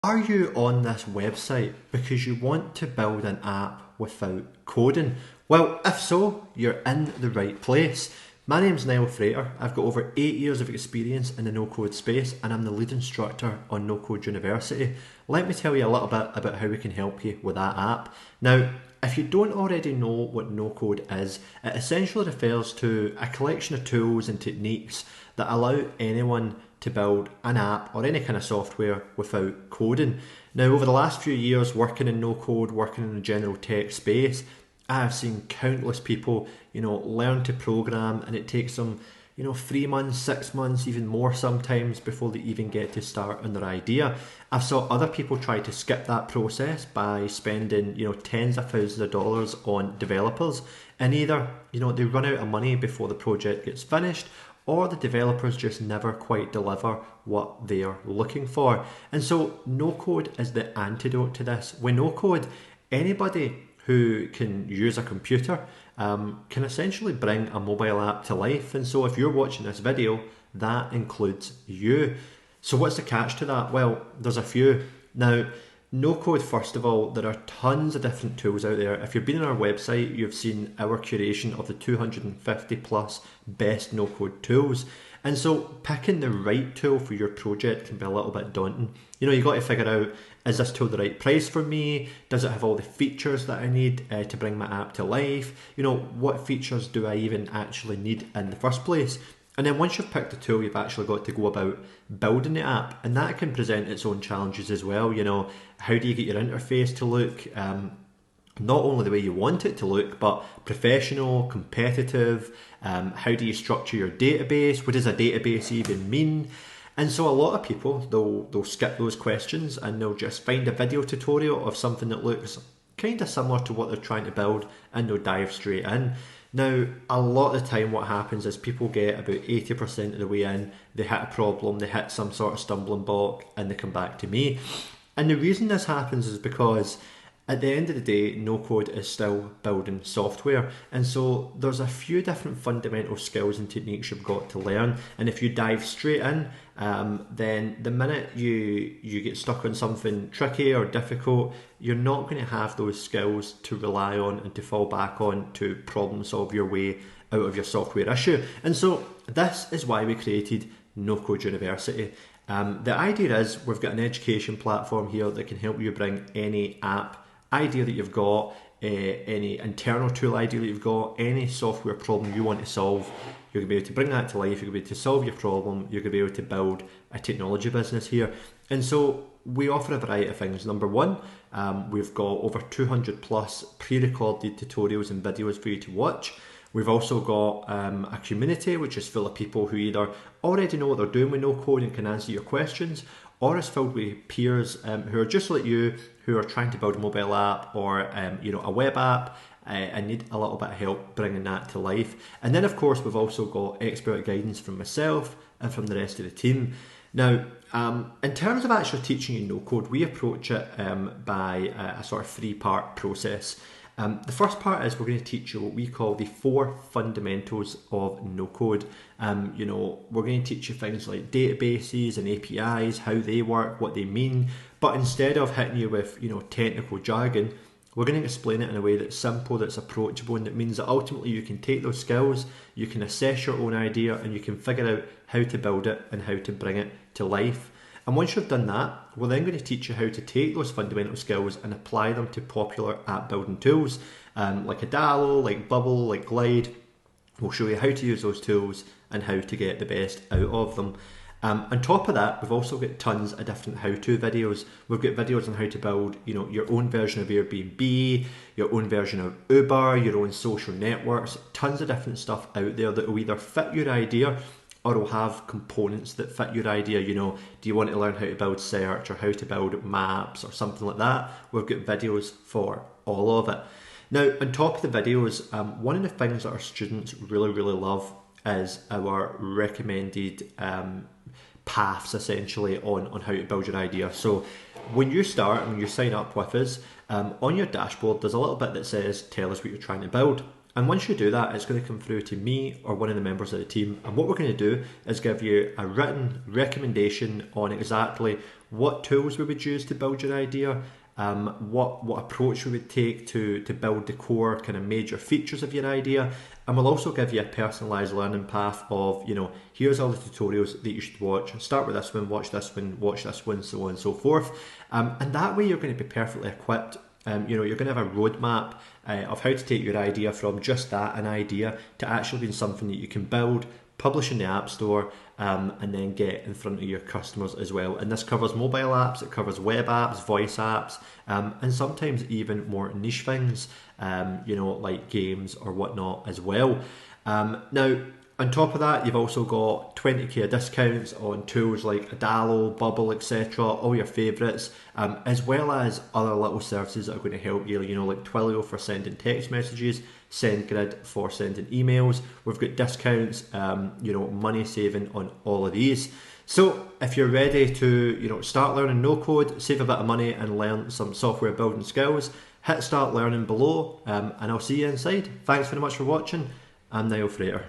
Are you on this website because you want to build an app without coding? Well, if so, you're in the right place. My name's Niall Frater. I've got over 8 years of experience in the no-code space and I'm the lead instructor on NoCode University. Let me tell you a little bit about how we can help you with that app. Now, if you don't already know what no-code is, it essentially refers to a collection of tools and techniques that allow anyone to build an app or any kind of software without coding. Now, over the last few years working in no-code, working in the general tech space, I have seen countless people, learn to program, and it takes them, 3 months, 6 months, even more sometimes before they even get to start on their idea. I've saw other people try to skip that process by spending, tens of thousands of dollars on developers, and either, they run out of money before the project gets finished, or the developers just never quite deliver what they are looking for. And so no-code is the antidote to this. With no-code, anybody who can use a computer can essentially bring a mobile app to life. And so if you're watching this video, that includes you. So what's the catch to that? Well, there's a few. Now, no-code, first of all, there are tons of different tools out there. If you've been on our website, you've seen our curation of the 250 plus best no-code tools. And so picking the right tool for your project can be a little bit daunting. You got to figure out, is this tool the right price for me? Does it have all the features that I need to bring my app to life? What features do I even actually need in the first place? And then once you've picked the tool, you've actually got to go about building the app, and that can present its own challenges as well. How do you get your interface to look not only the way you want it to look, but professional, competitive? How do you structure your database? What does a database even mean? And so a lot of people, they'll skip those questions and they'll just find a video tutorial of something that looks kind of similar to what they're trying to build, and they'll dive straight in. Now, a lot of the time what happens is people get about 80% of the way in, they hit a problem, they hit some sort of stumbling block, and they come back to me. And the reason this happens is because at the end of the day, no-code is still building software. And so there's a few different fundamental skills and techniques you've got to learn. And if you dive straight in, then the minute you get stuck on something tricky or difficult, you're not going to have those skills to rely on and to fall back on to problem solve your way out of your software issue. And so this is why we created NoCode University. The idea is we've got an education platform here that can help you bring any app idea that you've got, any internal tool idea that you've got, any software problem you want to solve. You're going to be able to bring that to life, you're going to be able to solve your problem, you're going to be able to build a technology business here. And so we offer a variety of things. Number one, we've got over 200 plus pre-recorded tutorials and videos for you to watch. We've also got a community which is full of people who either already know what they're doing with no code and can answer your questions, or is filled with peers who are just like you, who are trying to build a mobile app or a web app and need a little bit of help bringing that to life. And then of course we've also got expert guidance from myself and from the rest of the team. Now, in terms of actually teaching you no code, we approach it by a sort of 3-part process. The first part is we're going to teach you what we call the 4 fundamentals of no-code. We're going to teach you things like databases and APIs, how they work, what they mean. But instead of hitting you with, technical jargon, we're going to explain it in a way that's simple, that's approachable, and that means that ultimately you can take those skills, you can assess your own idea, and you can figure out how to build it and how to bring it to life. And once you've done that, we're then going to teach you how to take those fundamental skills and apply them to popular app building tools, like Adalo, like Bubble, like Glide. We'll show you how to use those tools and how to get the best out of them. On top of that, we've also got tons of different how-to videos. We've got videos on how to build, your own version of Airbnb, your own version of Uber, your own social networks, tons of different stuff out there that will either fit your idea or will have components that fit your idea. Do you want to learn how to build search or how to build maps or something like that? We've got videos for all of it. Now, on top of the videos, one of the things that our students really, really love is our recommended paths, essentially, on how to build your idea. So when you start, when you sign up with us, on your dashboard, there's a little bit that says, tell us what you're trying to build. And once you do that, it's going to come through to me or one of the members of the team. And what we're going to do is give you a written recommendation on exactly what tools we would use to build your idea, what approach we would take to build the core kind of major features of your idea. And we'll also give you a personalised learning path of, here's all the tutorials that you should watch. Start with this one, watch this one, so on and so forth. And that way you're going to be perfectly equipped. You're going to have a roadmap of how to take your idea from just that, an idea, to actually being something that you can build, publish in the App Store, and then get in front of your customers as well. And this covers mobile apps, it covers web apps, voice apps, and sometimes even more niche things, like games or whatnot as well. Now, on top of that, you've also got 20k discounts on tools like Adalo, Bubble, etc., all your favourites, as well as other little services that are going to help you, like Twilio for sending text messages, SendGrid for sending emails. We've got discounts, money saving on all of these. So if you're ready to, start learning no code, save a bit of money and learn some software building skills, hit start learning below, and I'll see you inside. Thanks very much for watching. I'm Niall Frater.